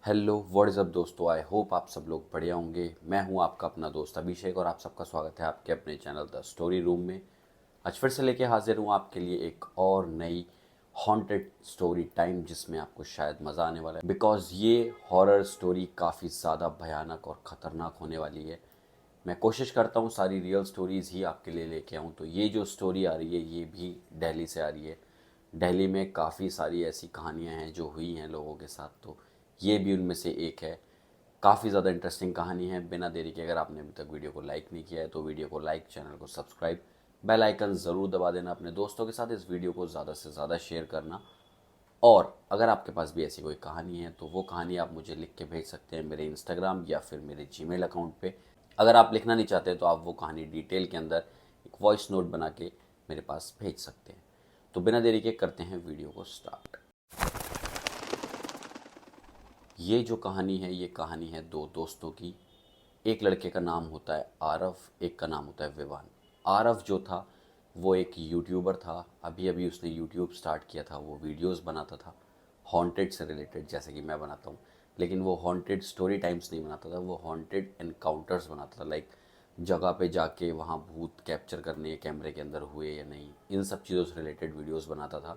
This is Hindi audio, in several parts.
हेलो व्हाट इज़ अप दोस्तों, आई होप आप सब लोग बढ़िया होंगे। मैं हूं आपका अपना दोस्त अभिषेक और आप सबका स्वागत है आपके अपने चैनल द स्टोरी रूम में। आज फिर से लेके हाजिर हूं आपके लिए एक और नई हॉन्टेड स्टोरी टाइम, जिसमें आपको शायद मज़ा आने वाला है बिकॉज ये हॉरर स्टोरी काफ़ी ज़्यादा भयानक और ख़तरनाक होने वाली है। मैं कोशिश करता हूँ सारी रियल स्टोरीज़ ही आपके लिए लेके आऊँ। तो ये जो स्टोरी आ रही है ये भी दिल्ली से आ रही है। दिल्ली में काफ़ी सारी ऐसी कहानियाँ हैं जो हुई हैं लोगों के साथ, तो ये भी उनमें से एक है। काफ़ी ज़्यादा इंटरेस्टिंग कहानी है। बिना देरी के अगर आपने अभी तक वीडियो को लाइक नहीं किया है तो वीडियो को लाइक, चैनल को सब्सक्राइब, बेल आइकन ज़रूर दबा देना। अपने दोस्तों के साथ इस वीडियो को ज़्यादा से ज़्यादा शेयर करना। और अगर आपके पास भी ऐसी कोई कहानी है तो वो कहानी आप मुझे लिख के भेज सकते हैं मेरे इंस्टाग्राम या फिर मेरे जीमेल अकाउंट पे। अगर आप लिखना नहीं चाहते तो आप वो कहानी डिटेल के अंदर एक वॉइस नोट बना के मेरे पास भेज सकते हैं। तो बिना देरी के करते हैं वीडियो को स्टार्ट। ये जो कहानी है ये कहानी है दो दोस्तों की। एक लड़के का नाम होता है आरव, एक का नाम होता है विवान। आरव जो था वो एक यूट्यूबर था। अभी अभी उसने यूट्यूब स्टार्ट किया था। वो वीडियोस बनाता था हॉन्टेड से रिलेटेड, जैसे कि मैं बनाता हूँ। लेकिन वो हॉन्टेड स्टोरी टाइम्स नहीं बनाता था, वो हॉन्टेड एनकाउंटर्स बनाता था। लाइक जगह पे जाके वहाँ भूत कैप्चर करने कैमरे के अंदर हुए या नहीं, इन सब चीज़ों से रिलेटेड वीडियोस बनाता था।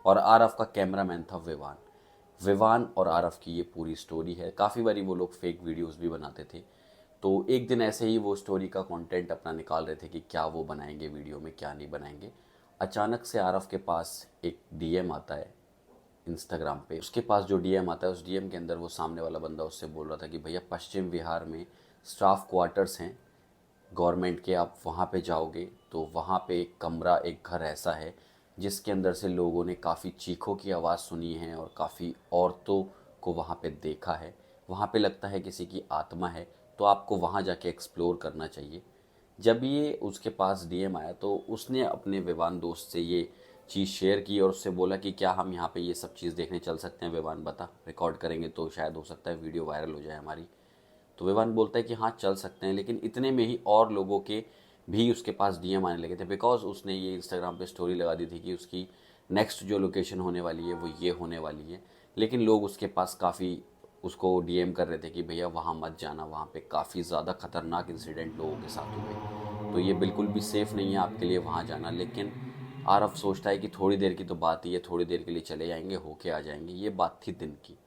और आरव का कैमरामैन था विवान। विवान और आरव की ये पूरी स्टोरी है। काफ़ी बारी वो लोग फेक वीडियोस भी बनाते थे। तो एक दिन ऐसे ही वो स्टोरी का कंटेंट अपना निकाल रहे थे कि क्या वो बनाएंगे वीडियो में, क्या नहीं बनाएंगे। अचानक से आरव के पास एक डीएम आता है इंस्टाग्राम पे। उसके पास जो डीएम आता है उस डीएम के अंदर वो सामने वाला बंदा उससे बोल रहा था कि भैया पश्चिम बिहार में स्टाफ क्वार्टर्स हैं गवर्नमेंट के, आप वहाँ पे जाओगे तो वहाँ पे एक कमरा, एक घर ऐसा है जिसके अंदर से लोगों ने काफ़ी चीखों की आवाज़ सुनी है और काफ़ी औरतों को वहाँ पे देखा है। वहाँ पे लगता है किसी की आत्मा है, तो आपको वहाँ जाके एक्सप्लोर करना चाहिए। जब ये उसके पास डीएम आया तो उसने अपने विवान दोस्त से ये चीज़ शेयर की और उससे बोला कि क्या हम यहाँ पे ये सब चीज़ देखने चल सकते हैं। विवान बता, रिकॉर्ड करेंगे तो शायद हो सकता है वीडियो वायरल हो जाए हमारी। तो विवान बोलता है कि हाँ चल सकते हैं। लेकिन इतने में ही और लोगों के भी उसके पास डीएम आने लगे थे बिकॉज उसने ये इंस्टाग्राम पे स्टोरी लगा दी थी कि उसकी नेक्स्ट जो लोकेशन होने वाली है वो ये होने वाली है। लेकिन लोग उसके पास काफ़ी उसको डीएम कर रहे थे कि भैया वहाँ मत जाना, वहाँ पे काफ़ी ज़्यादा खतरनाक इंसिडेंट लोगों के साथ हुए, तो ये बिल्कुल भी सेफ़ नहीं है आपके लिए वहाँ जाना। लेकिन आरव सोचता है कि थोड़ी देर की तो बात ही है, थोड़ी देर के लिए चले जाएंगे, होके आ जाएंगे। ये बात थी दिन की।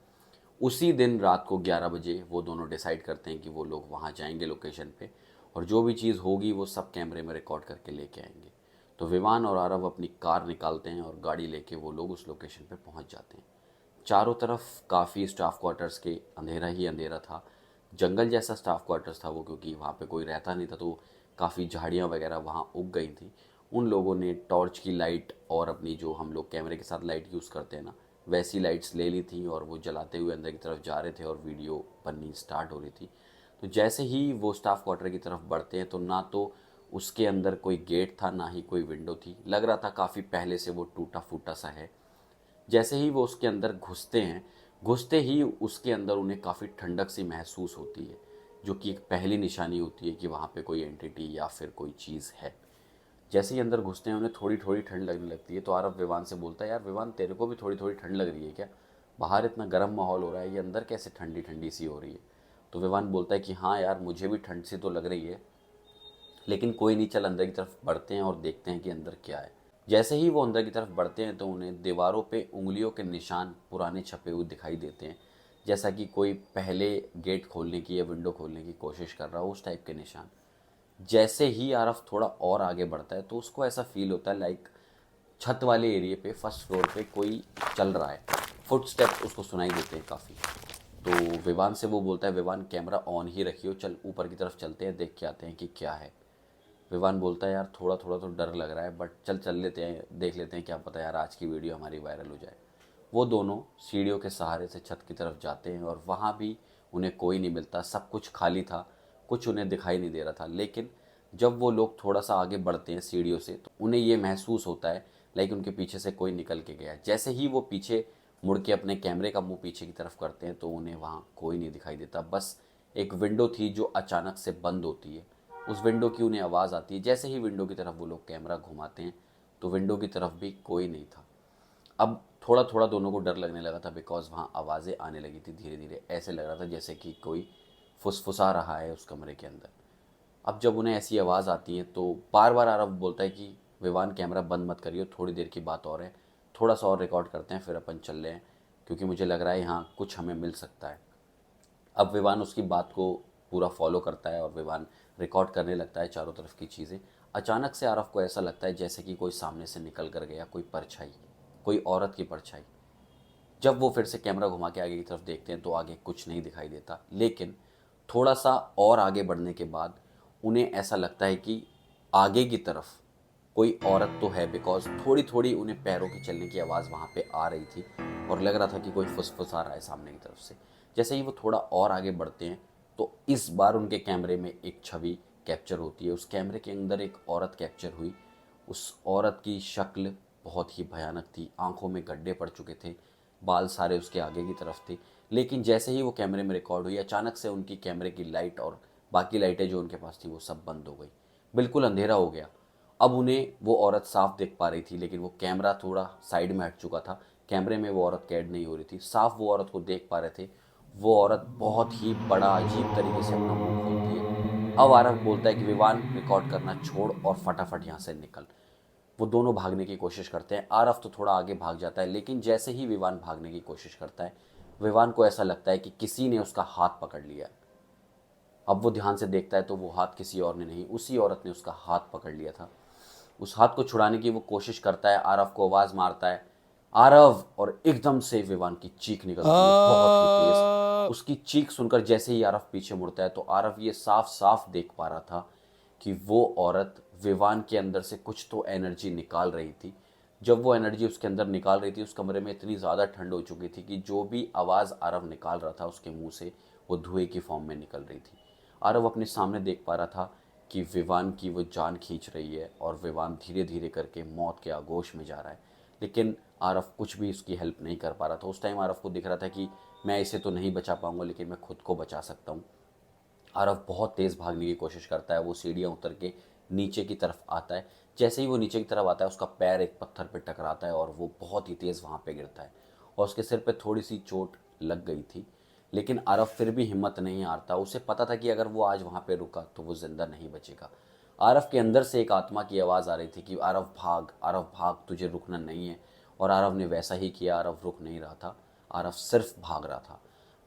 उसी दिन रात को 11 बजे वो दोनों डिसाइड करते हैं कि वो लोग वहाँ जाएंगे लोकेशन पे, और जो भी चीज़ होगी वो सब कैमरे में रिकॉर्ड करके लेके आएंगे। तो विवान और आरव अपनी कार निकालते हैं और गाड़ी लेके वो लोग उस लोकेशन पे पहुँच जाते हैं। चारों तरफ काफ़ी स्टाफ क्वार्टर्स के अंधेरा ही अंधेरा था। जंगल जैसा स्टाफ क्वार्टर्स था वो, क्योंकि वहाँ पे कोई रहता नहीं था। तो काफ़ी झाड़ियाँ वगैरह वहाँ उग गई थी। उन लोगों ने टॉर्च की लाइट और अपनी जो हम लोग कैमरे के साथ लाइट यूज़ करते हैं ना, वैसी लाइट्स ले ली थी और वो जलाते हुए अंदर की तरफ जा रहे थे और वीडियो बननी स्टार्ट हो रही थी। तो जैसे ही वो स्टाफ क्वार्टर की तरफ बढ़ते हैं तो ना तो उसके अंदर कोई गेट था ना ही कोई विंडो थी। लग रहा था काफ़ी पहले से वो टूटा फूटा सा है। जैसे ही वो उसके अंदर घुसते हैं, घुसते ही उसके अंदर उन्हें काफ़ी ठंडक सी महसूस होती है, जो कि एक पहली निशानी होती है कि वहाँ पे कोई एंटिटी या फिर कोई चीज़ है। जैसे ही अंदर घुसते हैं उन्हें थोड़ी थोड़ी ठंड लगने लगती है। तो आरव विवान से बोलता है, यार विवान तेरे को भी थोड़ी थोड़ी ठंड लग रही है क्या? बाहर इतना गर्म माहौल हो रहा है, ये अंदर कैसे ठंडी ठंडी सी हो रही है? तो विवान बोलता है कि हाँ यार मुझे भी ठंड सी तो लग रही है, लेकिन कोई नहीं, चल अंदर की तरफ बढ़ते हैं और देखते हैं कि अंदर क्या है। जैसे ही वो अंदर की तरफ बढ़ते हैं तो उन्हें दीवारों पे उंगलियों के निशान पुराने छपे हुए दिखाई देते हैं, जैसा कि कोई पहले गेट खोलने की या विंडो खोलने की कोशिश कर रहा हो, उस टाइप के निशान। जैसे ही आरफ थोड़ा और आगे बढ़ता है तो उसको ऐसा फील होता है लाइक छत वाले एरिया पे, फर्स्ट फ्लोर पे कोई चल रहा है। फुट स्टेप उसको सुनाई देते हैं काफ़ी। तो विवान से वो बोलता है, विवान कैमरा ऑन ही रखियो, चल ऊपर की तरफ चलते हैं, देख के आते हैं कि क्या है। विवान बोलता है, यार थोड़ा थोड़ा तो डर लग रहा है बट चल चल लेते हैं, देख लेते हैं, क्या पता यार आज की वीडियो हमारी वायरल हो जाए। वो दोनों सीढ़ियों के सहारे से छत की तरफ जाते हैं और वहाँ भी उन्हें कोई नहीं मिलता। सब कुछ खाली था, कुछ उन्हें दिखाई नहीं दे रहा था। लेकिन जब वो लोग थोड़ा सा आगे बढ़ते हैं सीढ़ियों से तो उन्हें ये महसूस होता है लाइक उनके पीछे से कोई निकल के गया है। जैसे ही वो पीछे मुड़ के अपने कैमरे का मुंह पीछे की तरफ करते हैं तो उन्हें वहाँ कोई नहीं दिखाई देता। बस एक विंडो थी जो अचानक से बंद होती है। उस विंडो की उन्हें आवाज़ आती है। जैसे ही विंडो की तरफ वो लोग कैमरा घुमाते हैं तो विंडो की तरफ भी कोई नहीं था। अब थोड़ा थोड़ा दोनों को डर लगने लगा था, बिकॉज वहाँ आवाज़ें आने लगी थी धीरे धीरे। ऐसे लग रहा था जैसे कि कोई फुसफुसा रहा है उस कमरे के अंदर। अब जब उन्हें ऐसी आवाज़ आती है तो बार बार आरव बोलता है कि विवान कैमरा बंद मत करियो, थोड़ी देर की बात और है, थोड़ा सा और रिकॉर्ड करते हैं फिर अपन चल रहे हैं, क्योंकि मुझे लग रहा है यहाँ कुछ हमें मिल सकता है। अब विवान उसकी बात को पूरा फॉलो करता है और विवान रिकॉर्ड करने लगता है चारों तरफ की चीज़ें। अचानक से आरफ को ऐसा लगता है जैसे कि कोई सामने से निकल कर गया, कोई परछाई, कोई औरत की परछाई। जब वो फिर से कैमरा घुमा के आगे की तरफ देखते हैं तो आगे कुछ नहीं दिखाई देता, लेकिन थोड़ा सा और आगे बढ़ने के बाद उन्हें ऐसा लगता है कि आगे की तरफ कोई औरत तो है, बिकॉज थोड़ी थोड़ी उन्हें पैरों की चलने की आवाज़ वहाँ पे आ रही थी और लग रहा था कि कोई फुसफुसा रहा है सामने की तरफ से। जैसे ही वो थोड़ा और आगे बढ़ते हैं तो इस बार उनके कैमरे में एक छवि कैप्चर होती है। उस कैमरे के अंदर एक औरत कैप्चर हुई। उस औरत की शक्ल बहुत ही भयानक थी, आंखों में गड्ढे पड़ चुके थे, बाल सारे उसके आगे की तरफ थे। लेकिन जैसे ही वो कैमरे में रिकॉर्ड हुई, अचानक से उनकी कैमरे की लाइट और बाकी लाइटें जो उनके पास थी वो सब बंद हो गई, बिल्कुल अंधेरा हो गया। अब उन्हें वो औरत साफ देख पा रही थी, लेकिन वो कैमरा थोड़ा साइड में हट चुका था, कैमरे में वो औरत कैद नहीं हो रही थी। साफ वो औरत को देख पा रहे थे। वो औरत बहुत ही बड़ा अजीब तरीके से अपना मुंह खोलती है। अब आरव बोलता है कि विवान रिकॉर्ड करना छोड़ और फटाफट यहाँ से निकल। वो दोनों भागने की कोशिश करते हैं। आरव तो थोड़ा आगे भाग जाता है, लेकिन जैसे ही विवान भागने की कोशिश करता है, विवान को ऐसा लगता है कि किसी ने उसका हाथ पकड़ लिया। अब वो ध्यान से देखता है तो वो हाथ किसी और ने नहीं, उसी औरत ने उसका हाथ पकड़ लिया था। उस हाथ को छुड़ाने की वो कोशिश करता है, आरव को आवाज़ मारता है आरव, और एकदम से विवान की चीख निकलती है बहुत ही तेज। उसकी चीख सुनकर जैसे ही आरव पीछे मुड़ता है तो आरव ये साफ साफ देख पा रहा था कि वो औरत विवान के अंदर से कुछ तो एनर्जी निकाल रही थी। जब वो एनर्जी उसके अंदर निकाल रही थी, उस कमरे में इतनी ज़्यादा ठंड हो चुकी थी कि जो भी आवाज़ आरव निकाल रहा था उसके मुंह से वो धुएं की फॉर्म में निकल रही थी। आरव अपने सामने देख पा रहा था कि विवान की वो जान खींच रही है और विवान धीरे धीरे करके मौत के आगोश में जा रहा है। लेकिन आरव कुछ भी उसकी हेल्प नहीं कर पा रहा था। उस टाइम आरव को दिख रहा था कि मैं इसे तो नहीं बचा पाऊंगा, लेकिन मैं खुद को बचा सकता हूँ। आरव बहुत तेज़ भागने की कोशिश करता है। वो सीढ़ियाँ उतर के नीचे की तरफ आता है। जैसे ही वो नीचे की तरफ आता है, उसका पैर एक पत्थर पे टकराता है और वो बहुत ही तेज़ वहाँ पे गिरता है और उसके सिर पे थोड़ी सी चोट लग गई थी। लेकिन आरव फिर भी हिम्मत नहीं हारता। उसे पता था कि अगर वो आज वहाँ पे रुका तो वो ज़िंदा नहीं बचेगा। आरव के अंदर से एक आत्मा की आवाज़ आ रही थी कि आरव भाग, तुझे रुकना नहीं है। और आरव ने वैसा ही किया। आरव रुक नहीं रहा था, आरव सिर्फ भाग रहा था।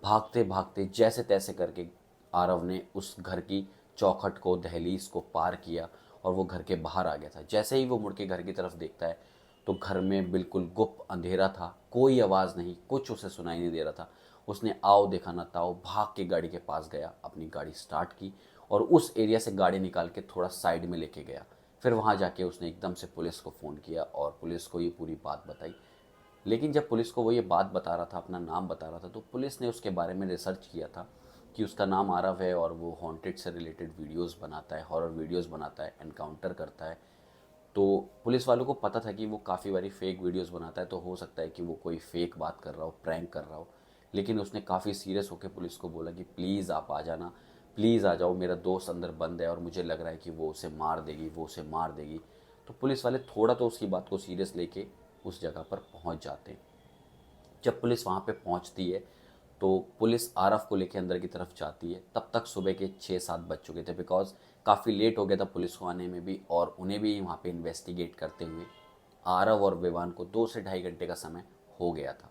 भागते भागते जैसे तैसे करके आरव ने उस घर की चौखट को, दहलीज को पार किया और वो घर के बाहर आ गया था। जैसे ही वो मुड़ के घर की तरफ देखता है तो घर में बिल्कुल गुप्त अंधेरा था, कोई आवाज़ नहीं, कुछ उसे सुनाई नहीं दे रहा था। उसने आओ देखा ना ताओ भाग के गाड़ी के पास गया, अपनी गाड़ी स्टार्ट की और उस एरिया से गाड़ी निकाल के थोड़ा साइड में लेके गया। फिर वहाँ जाके उसने एकदम से पुलिस को फ़ोन किया और पुलिस को ये पूरी बात बताई। लेकिन जब पुलिस को वो ये बात बता रहा था, अपना नाम बता रहा था, तो पुलिस ने उसके बारे में रिसर्च किया था कि उसका नाम आरव है और वो हॉन्टेड से रिलेटेड वीडियोस बनाता है, हॉरर वीडियोस बनाता है, एनकाउंटर करता है। तो पुलिस वालों को पता था कि वो काफ़ी बारी फेक वीडियोस बनाता है, तो हो सकता है कि वो कोई फेक बात कर रहा हो, प्रैंक कर रहा हो। लेकिन उसने काफ़ी सीरियस होकर पुलिस को बोला कि प्लीज़ आप आ जाना, प्लीज़ आ जाओ, मेरा दोस्त अंदर बंद है और मुझे लग रहा है कि वो उसे मार देगी, वो उसे मार देगी। तो पुलिस वाले थोड़ा तो उसकी बात को सीरियस लेके उस जगह पर पहुंच जाते हैं। जब पुलिस वहाँ पे पहुँचती है तो पुलिस आरव को लेके अंदर की तरफ जाती है। तब तक सुबह के 6-7 बज चुके थे, बिकॉज काफ़ी लेट हो गया था पुलिस को आने में भी, और उन्हें भी वहाँ पे इन्वेस्टिगेट करते हुए आरव और विवान को 2 से ढाई घंटे का समय हो गया था।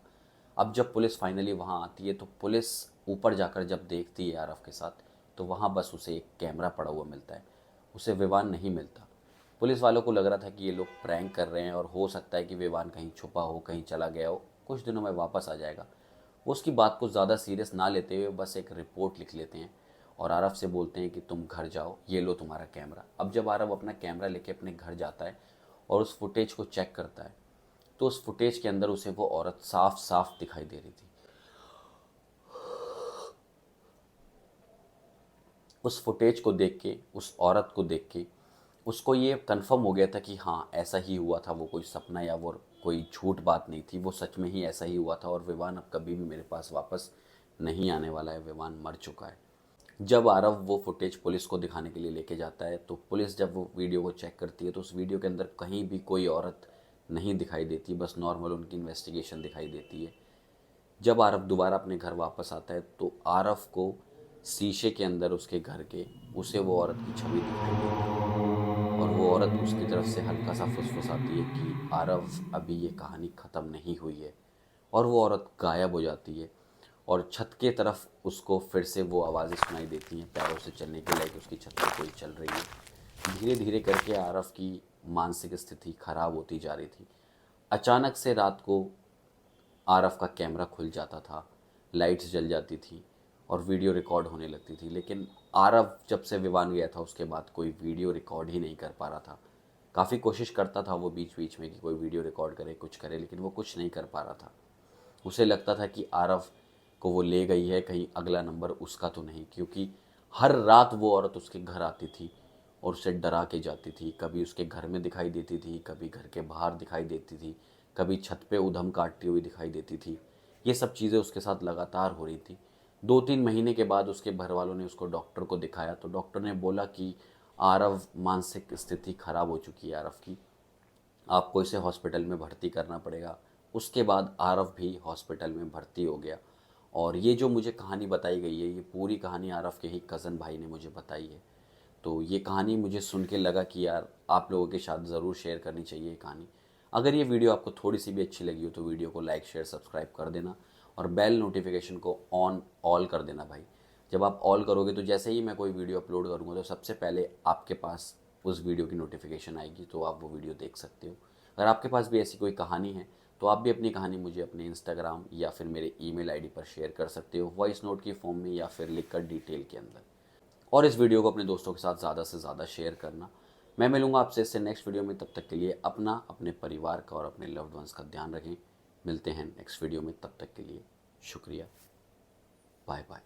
अब जब पुलिस फाइनली वहाँ आती है तो पुलिस ऊपर जाकर जब देखती है आरव के साथ, तो वहाँ बस उसे एक कैमरा पड़ा हुआ मिलता है, उसे विवान नहीं मिलता। पुलिस वालों को लग रहा था कि ये लोग प्रैंक कर रहे हैं और हो सकता है कि विवान कहीं छुपा हो, कहीं चला गया हो, कुछ दिनों में वापस आ जाएगा। वो उसकी बात को ज़्यादा सीरियस ना लेते हुए बस एक रिपोर्ट लिख लेते हैं और आरव से बोलते हैं कि तुम घर जाओ, ये लो तुम्हारा कैमरा। अब जब आरव अपना कैमरा लेके अपने घर जाता है और उस फुटेज को चेक करता है तो उस फुटेज के अंदर उसे वो औरत साफ साफ दिखाई दे रही थी। उस फुटेज को देख के, उस औरत को देख के उसको ये कंफर्म हो गया था कि हाँ ऐसा ही हुआ था, वो कोई सपना या वो कोई झूठ बात नहीं थी, वो सच में ही ऐसा ही हुआ था और विवान अब कभी भी मेरे पास वापस नहीं आने वाला है, विवान मर चुका है। जब आरव वो फुटेज पुलिस को दिखाने के लिए लेके जाता है तो पुलिस जब वो वीडियो को चेक करती है तो उस वीडियो के अंदर कहीं भी कोई औरत नहीं दिखाई देती, बस नॉर्मल उनकी इन्वेस्टिगेशन दिखाई देती है। जब आरव दोबारा अपने घर वापस आता है तो आरव को शीशे के अंदर उसके घर के उसे वो औरत की छवि दिखाई देती है, और वो औरत उसकी तरफ से हल्का सा फुसफुसाती है कि आरव अभी ये कहानी ख़त्म नहीं हुई है, और वो औरत गायब हो जाती है। और छत के तरफ उसको फिर से वो आवाज़ें सुनाई देती हैं पैरों से चलने के, लाइक उसकी छत पर कोई चल रही है। धीरे धीरे करके आरव की मानसिक स्थिति खराब होती जा रही थी। अचानक से रात को आरव का कैमरा खुल जाता था, लाइट्स जल जाती थी और वीडियो रिकॉर्ड होने लगती थी। लेकिन आरव जब से विवान गया था उसके बाद कोई वीडियो रिकॉर्ड ही नहीं कर पा रहा था। काफ़ी कोशिश करता था वो बीच बीच में कि कोई वीडियो रिकॉर्ड करे, कुछ करे, लेकिन वो कुछ नहीं कर पा रहा था। उसे लगता था कि आरव को वो ले गई है, कहीं अगला नंबर उसका तो नहीं, क्योंकि हर रात वो औरत उसके घर आती थी और उसे डरा के जाती थी। कभी उसके घर में दिखाई देती थी, कभी घर के बाहर दिखाई देती थी, कभी छत पे उधम काटती हुई दिखाई देती थी। ये सब चीज़ें उसके साथ लगातार हो रही थी। 2-3 महीने के बाद उसके घर वालों ने उसको डॉक्टर को दिखाया तो डॉक्टर ने बोला कि आरव मानसिक स्थिति खराब हो चुकी है आरव की, आपको इसे हॉस्पिटल में भर्ती करना पड़ेगा। उसके बाद आरव भी हॉस्पिटल में भर्ती हो गया। और ये जो मुझे कहानी बताई गई है, ये पूरी कहानी आरव के ही कज़न भाई ने मुझे बताई है। तो ये कहानी मुझे सुन के लगा कि यार आप लोगों के साथ ज़रूर शेयर करनी चाहिए ये कहानी। अगर ये वीडियो आपको थोड़ी सी भी अच्छी लगी हो तो वीडियो को लाइक शेयर सब्सक्राइब कर देना, और बेल नोटिफिकेशन को ऑन ऑल कर देना भाई। जब आप ऑल करोगे तो जैसे ही मैं कोई वीडियो अपलोड करूँगा तो सबसे पहले आपके पास उस वीडियो की नोटिफिकेशन आएगी, तो आप वो वीडियो देख सकते हो। अगर आपके पास भी ऐसी कोई कहानी है तो आप भी अपनी कहानी मुझे अपने इंस्टाग्राम या फिर मेरे ईमेल आईडी पर शेयर कर सकते हो, वॉइस नोट की फॉर्म में या फिर लिखकर डिटेल के अंदर। और इस वीडियो को अपने दोस्तों के साथ ज़्यादा से ज़्यादा शेयर करना। मैं मिलूंगा आपसे इससे नेक्स्ट वीडियो में, तब तक के लिए अपना, अपने परिवार का और अपने लव्ड वंस का ध्यान रखें। मिलते हैं नेक्स्ट वीडियो में, तब तक के लिए शुक्रिया, बाय बाय।